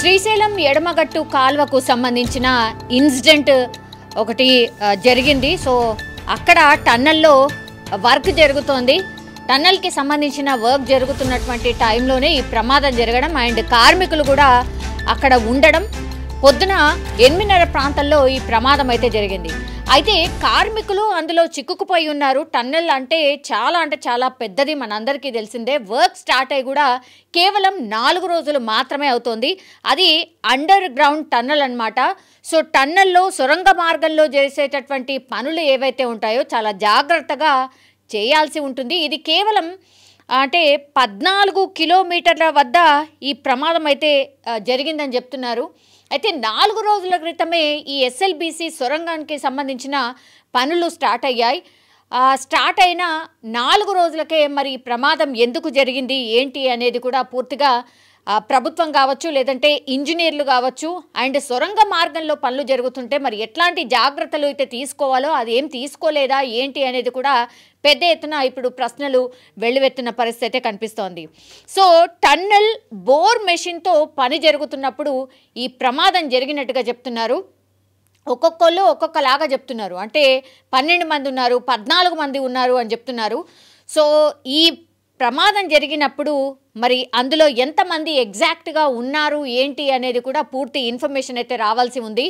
శ్రీశైలం ఎడమగట్టు కాల్వకు సంబంధించిన ఇన్సిడెంట్ ఒకటి జరిగింది. సో అక్కడ టన్నల్లో వర్క్ జరుగుతోంది. టన్నల్కి సంబంధించిన వర్క్ జరుగుతున్నటువంటి టైంలోనే ఈ ప్రమాదం జరగడం అండ్ కార్మికులు కూడా అక్కడ ఉండడం, పొద్దున 8:30 ప్రాంతంలో ఈ ప్రమాదం అయితే జరిగింది. అయితే కార్మికులు అందులో చిక్కుకుపోయి ఉన్నారు. టన్నెల్ అంటే చాలా పెద్దది, మనందరికీ తెలిసిందే. వర్క్ స్టార్ట్ అయ్యి కూడా కేవలం 4 రోజులు మాత్రమే అవుతోంది. అది అండర్ గ్రౌండ్ టన్నెల్ అన్నమాట. సో టన్నెల్లో సొరంగ మార్గంలో చేసేటటువంటి పనులు ఏవైతే ఉంటాయో చాలా జాగ్రత్తగా చేయాల్సి ఉంటుంది. ఇది కేవలం అంటే 14 కిలోమీటర్ల వద్ద ఈ ప్రమాదం అయితే జరిగిందని చెప్తున్నారు. అయితే 4 రోజుల క్రితమే ఈ ఎస్ఎల్బీసీ సొరంగానికి సంబంధించిన పనులు స్టార్ట్ అయ్యాయి. స్టార్ట్ అయిన 4 రోజులకే మరి ప్రమాదం ఎందుకు జరిగింది ఏంటి అనేది కూడా పూర్తిగా ప్రభుత్వం కావచ్చు, లేదంటే ఇంజనీర్లు కావచ్చు, అండ్ సొరంగ మార్గంలో పనులు జరుగుతుంటే మరి ఎట్లాంటి జాగ్రత్తలు అయితే తీసుకోవాలో అది ఏం తీసుకోలేదా ఏంటి అనేది కూడా పెద్ద ఎత్తున ఇప్పుడు ప్రశ్నలు వెల్లువెత్తున్న పరిస్థితి అయితే కనిపిస్తోంది. సో టన్నెల్ బోర్ మెషిన్తో పని జరుగుతున్నప్పుడు ఈ ప్రమాదం జరిగినట్టుగా చెప్తున్నారు. ఒక్కొక్కళ్ళు ఒక్కొక్కలాగా చెప్తున్నారు. అంటే 12 మంది ఉన్నారు, 14 మంది ఉన్నారు అని చెప్తున్నారు. సో ఈ ప్రమాదం జరిగినప్పుడు మరి అందులో ఎంతమంది ఎగ్జాక్ట్గా ఉన్నారు ఏంటి అనేది కూడా పూర్తి ఇన్ఫర్మేషన్ అయితే రావాల్సి ఉంది.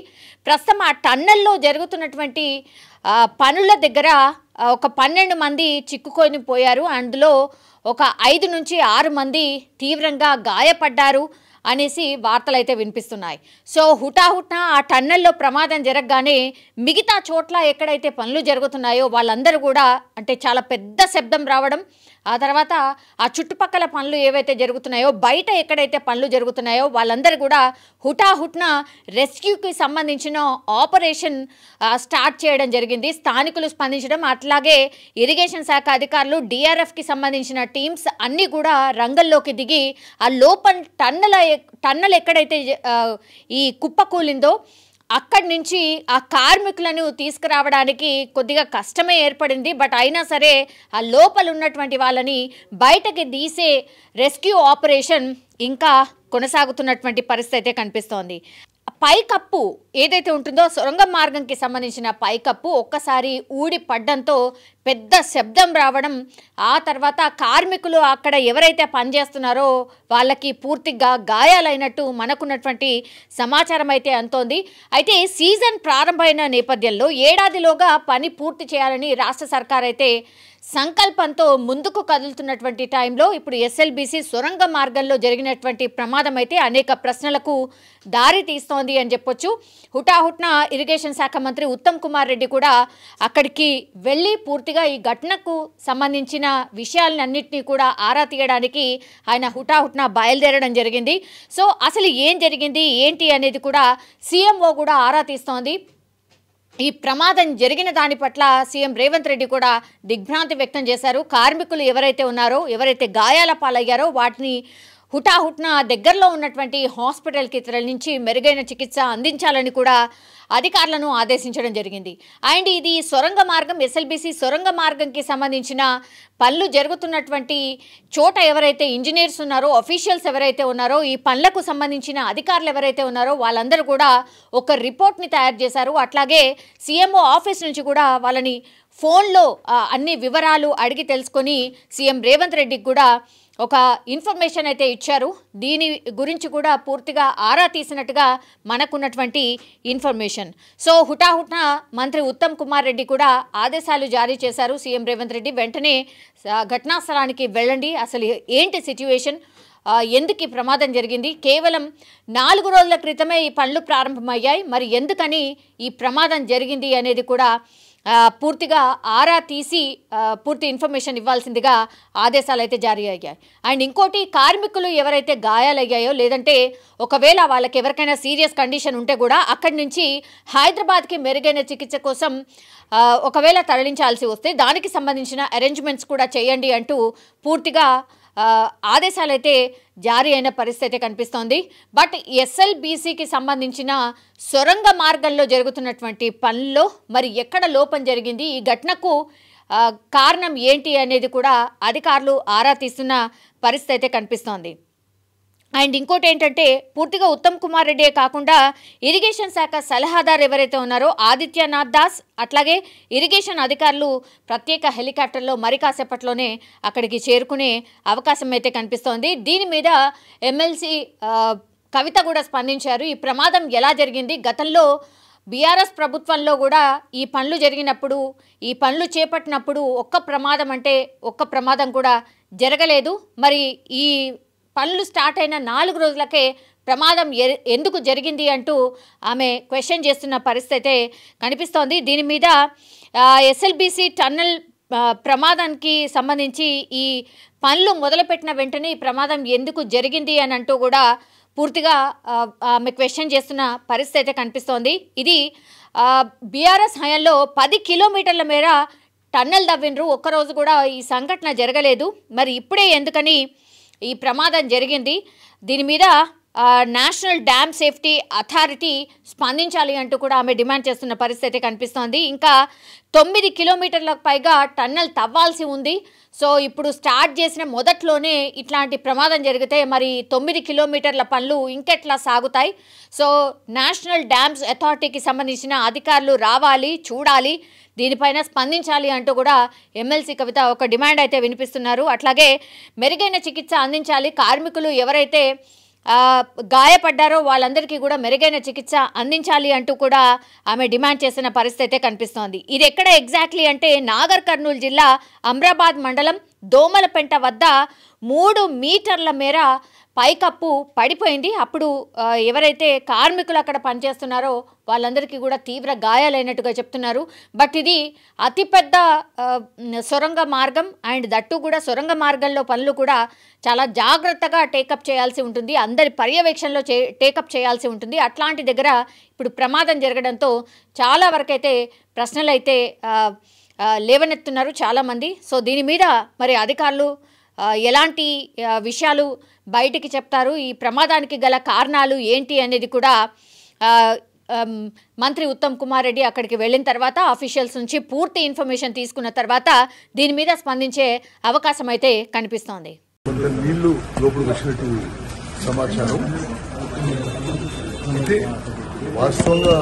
ప్రస్తుతం ఆ టన్నెల్లో జరుగుతున్నటువంటి పనుల దగ్గర ఒక 12 మంది చిక్కుకొని పోయారు. అందులో ఒక 5 నుంచి 6 మంది తీవ్రంగా గాయపడ్డారు అనేసి వార్తలు అయితే వినిపిస్తున్నాయి. సో హుటాహుట్న ఆ టన్నెల్లో ప్రమాదం జరగగానే మిగతా చోట్ల ఎక్కడైతే పనులు జరుగుతున్నాయో వాళ్ళందరూ కూడా అంటే చాలా పెద్ద శబ్దం రావడం, ఆ తర్వాత ఆ చుట్టుపక్కల పనులు ఏవైతే జరుగుతున్నాయో, బయట ఎక్కడైతే పనులు జరుగుతున్నాయో వాళ్ళందరూ కూడా హుటాహుట్న రెస్క్యూకి సంబంధించిన ఆపరేషన్ స్టార్ట్ చేయడం జరిగింది. స్థానికులు స్పందించడం, అట్లాగే ఇరిగేషన్ శాఖ అధికారులు, డిఆర్ఎఫ్కి సంబంధించిన టీమ్స్ అన్నీ కూడా రంగంలోకి దిగి ఆ లోపల టన్నెల్ ఎక్కడైతే ఈ కుప్పకూలిందో అక్కడి నుంచి ఆ కార్మికులను తీసుకురావడానికి కొద్దిగా కష్టమే ఏర్పడింది. బట్ అయినా సరే ఆ లోపల ఉన్నటువంటి వాళ్ళని బయటకి తీసే రెస్క్యూ ఆపరేషన్ ఇంకా కొనసాగుతున్నటువంటి పరిస్థితి అయితే కనిపిస్తోంది. పైకప్పు ఏదైతే ఉంటుందో సొరంగ మార్గంకి సంబంధించిన పైకప్పు ఒక్కసారి ఊడి పడ్డంతో పెద్ద శబ్దం రావడం, ఆ తర్వాత కార్మికులు అక్కడ ఎవరైతే పనిచేస్తున్నారో వాళ్ళకి పూర్తిగా గాయాలైనట్టు మనకున్నటువంటి సమాచారం అయితే అంతోంది. అయితే సీజన్ ప్రారంభమైన నేపథ్యంలో ఏడాదిలోగా పని పూర్తి చేయాలని రాష్ట్ర సర్కార్ అయితే సంకల్పంతో ముందుకు కదులుతున్నటువంటి టైంలో ఇప్పుడు ఎస్ఎల్బీసీ సొరంగ మార్గంలో జరిగినటువంటి ప్రమాదం అయితే అనేక ప్రశ్నలకు దారి తీస్తోంది అని చెప్పొచ్చు. హుటాహుట్న ఇరిగేషన్ శాఖ మంత్రి ఉత్తమ్ కుమార్ రెడ్డి కూడా అక్కడికి వెళ్ళి పూర్తిగా ఈ ఘటనకు సంబంధించిన విషయాలన్నింటినీ కూడా ఆరా తీయడానికి ఆయన హుటాహుట్న బయలుదేరడం జరిగింది. సో అసలు ఏం జరిగింది ఏంటి అనేది కూడా సీఎంఓ కూడా ఆరా తీస్తోంది. ఈ ప్రమాదం జరిగిన దాని పట్ల సీఎం రేవంత్ రెడ్డి కూడా దిగ్భ్రాంతి వ్యక్తం చేశారు. కార్మికులు ఎవరైతే ఉన్నారో, ఎవరైతే గాయాల పాలయ్యారో వాటిని హుటాహుట్న దగ్గరలో ఉన్నటువంటి హాస్పిటల్కి తరలించి మెరుగైన చికిత్స అందించాలని కూడా అధికారులను ఆదేశించడం జరిగింది. అండ్ ఇది సొరంగ మార్గం, ఎస్ఎల్బీసీ సొరంగ మార్గంకి సంబంధించిన పనులు జరుగుతున్నటువంటి చోట ఎవరైతే ఇంజనీర్స్ ఉన్నారో, అఫీషియల్స్ ఎవరైతే ఉన్నారో, ఈ పనులకు సంబంధించిన అధికారులు ఎవరైతే ఉన్నారో వాళ్ళందరూ కూడా ఒక రిపోర్ట్ని తయారు చేశారు. అట్లాగే సీఎంఓ ఆఫీస్ నుంచి కూడా వాళ్ళని ఫోన్లో అన్ని వివరాలు అడిగి తెలుసుకొని సీఎం రేవంత్ రెడ్డికి కూడా ఒక ఇన్ఫర్మేషన్ అయితే ఇచ్చారు. దీని గురించి కూడా పూర్తిగా ఆరా తీసినట్టుగా మనకున్నటువంటి ఇన్ఫర్మేషన్. సో హుటాహుట్న మంత్రి ఉత్తమ్ కుమార్ రెడ్డి కూడా ఆదేశాలు జారీ చేశారు. సీఎం రేవంత్ రెడ్డి వెంటనే ఘటనా స్థలానికి వెళ్ళండి, అసలు ఏంటి సిచ్యువేషన్, ఎందుకు ఈ ప్రమాదం జరిగింది, కేవలం 4 రోజుల క్రితమే ఈ పనులు ప్రారంభమయ్యాయి, మరి ఎందుకని ఈ ప్రమాదం జరిగింది అనేది కూడా పూర్తిగా ఆరా తీసి పూర్తి ఇన్ఫర్మేషన్ ఇవ్వాల్సిందిగా ఆదేశాలు అయితే జారీ అయ్యాయి. అండ్ ఇంకోటి, కార్మికులు ఎవరైతే గాయాలయ్యాయో లేదంటే ఒకవేళ వాళ్ళకి ఎవరికైనా సీరియస్ కండిషన్ ఉంటే కూడా అక్కడి నుంచి హైదరాబాద్కి మెరుగైన చికిత్స కోసం ఒకవేళ తరలించాల్సి వస్తే దానికి సంబంధించిన అరేంజ్మెంట్స్ కూడా చేయండి అంటూ పూర్తిగా ఆదేశాలైతే జారీ అయిన పరిస్థితి కనిపిస్తోంది. బట్ ఎస్ఎల్బీసీకి సంబంధించిన సొరంగ మార్గంలో జరుగుతున్నటువంటి పనుల్లో మరి ఎక్కడ లోపం జరిగింది, ఈ ఘటనకు కారణం ఏంటి అనేది కూడా అధికారులు ఆరా తీస్తున్న పరిస్థితి అయితే కనిపిస్తోంది. అండ్ ఇంకోటి ఏంటంటే పూర్తిగా ఉత్తమ్ కుమార్ రెడ్డే కాకుండా ఇరిగేషన్ శాఖ సలహాదారు ఎవరైతే ఉన్నారో ఆదిత్యనాథ్ దాస్, అట్లాగే ఇరిగేషన్ అధికారులు ప్రత్యేక హెలికాప్టర్లో మరి కాసేపట్లోనే అక్కడికి చేరుకునే అవకాశం అయితే కనిపిస్తోంది. దీని మీద ఎమ్మెల్సీ కవిత కూడా స్పందించారు. ఈ ప్రమాదం ఎలా జరిగింది, గతంలో బీఆర్ఎస్ ప్రభుత్వంలో కూడా ఈ పనులు జరిగినప్పుడు, ఈ పనులు చేపట్టినప్పుడు ఒక్క ప్రమాదం కూడా జరగలేదు. మరి ఈ పనులు స్టార్ట్ అయిన 4 రోజులకే ప్రమాదం ఎందుకు జరిగింది అంటూ ఆమె క్వశ్చన్ చేస్తున్న పరిస్థితి కనిపిస్తోంది. దీని మీద ఎస్ఎల్బీసీ టన్నల్ ప్రమాదానికి సంబంధించి ఈ పనులు మొదలుపెట్టిన వెంటనే ఈ ప్రమాదం ఎందుకు జరిగింది అని అంటూ కూడా పూర్తిగా ఆమె క్వశ్చన్ చేస్తున్న పరిస్థితి అయితే కనిపిస్తోంది. ఇది బీఆర్ఎస్ హయాంలో 10 కిలోమీటర్ల మేర టన్నల్ దవ్విండ్రు, ఒక్కరోజు కూడా ఈ సంఘటన జరగలేదు. మరి ఇప్పుడే ఎందుకని ఈ ప్రమాదం జరిగింది, దీని మీద నేషనల్ డ్యామ్ సేఫ్టీ అథారిటీ స్పందించాలి అంటూ కూడా ఆమె డిమాండ్ చేస్తున్న పరిస్థితి కనిపిస్తోంది. ఇంకా 9 కిలోమీటర్లకు పైగా టన్నల్ తవ్వాల్సి ఉంది. సో ఇప్పుడు స్టార్ట్ చేసిన మొదట్లోనే ఇట్లాంటి ప్రమాదం జరిగితే మరి 9 కిలోమీటర్ల పనులు ఇంకెట్లా సాగుతాయి? సో నేషనల్ డ్యామ్స్ అథారిటీకి సంబంధించిన అధికారులు రావాలి, చూడాలి, దీనిపైన స్పందించాలి అంటూ కూడా ఎమ్మెల్సీ కవిత ఒక డిమాండ్ అయితే వినిపిస్తున్నారు. అట్లాగే మెరుగైన చికిత్స అందించాలి, కార్మికులు ఎవరైతే గాయపడ్డారో వాళ్ళందరికీ కూడా మెరుగైన చికిత్స అందించాలి అంటూ కూడా ఆమె డిమాండ్ చేసిన పరిస్థితి కనిపిస్తోంది. ఇది ఎక్కడ ఎగ్జాక్ట్లీ అంటే నాగర్ కర్నూలు జిల్లా అమ్రాబాద్ మండలం దోమలపెంట వద్ద 3 మీటర్ల మేర పైకప్పు పడిపోయింది. అప్పుడు ఎవరైతే కార్మికులు అక్కడ పనిచేస్తున్నారో వాళ్ళందరికీ కూడా తీవ్ర గాయాలైనట్టుగా చెప్తున్నారు. బట్ ఇది అతిపెద్ద సొరంగ మార్గం అండ్ దట్టు కూడా సొరంగ మార్గంలో పనులు కూడా చాలా జాగ్రత్తగా టేకప్ చేయాల్సి ఉంటుంది, అందరి పర్యవేక్షణలో టేకప్ చేయాల్సి ఉంటుంది. అట్లాంటి దగ్గర ఇప్పుడు ప్రమాదం జరగడంతో చాలా వరకైతే ప్రశ్నలు అయితే లేవనెత్తున్నారు చాలామంది. సో దీని మీద మరి అధికారులు ఎలాంటి విషయాలు బయటికి చెప్తారు, ఈ ప్రమాదానికి గల కారణాలు ఏంటి అనేది కూడా మంత్రి ఉత్తమ్ కుమార్ రెడ్డి అక్కడికి వెళ్ళిన తర్వాత ఆఫీషియల్స్ నుంచి పూర్తి ఇన్ఫర్మేషన్ తీసుకున్న తర్వాత దీని మీద స్పందించే అవకాశం అయితే కనిపిస్తోంది. నీళ్లు లోపలికి వచ్చినట్టు సమాచారం అయితే వాస్తవంగా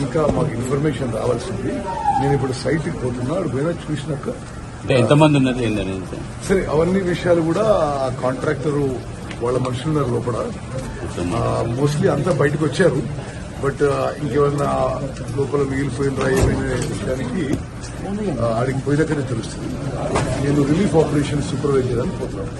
ఇంకా మాకు ఇన్ఫర్మేషన్ రావాల్సింది. నేను ఇప్పుడు సైట్కి పోతున్నా, అక్కడ పోయినా చూసినాక ఎంతమంది ఉన్నారు సరే అవన్నీ విషయాలు కూడా కాంట్రాక్టర్ వాళ్ళ మనుషులు ఉన్నారు లోపల, మోస్ట్లీ అంతా బయటకు వచ్చారు. బట్ ఇంకేమన్నా లోపల మిగిలిపోయినరా ఏమైనా విషయానికి ఆడికి పోయినాకనే తెలుస్తుంది. నేను రిలీఫ్ ఆపరేషన్ సూపర్వైజర్ అని పోతున్నాను.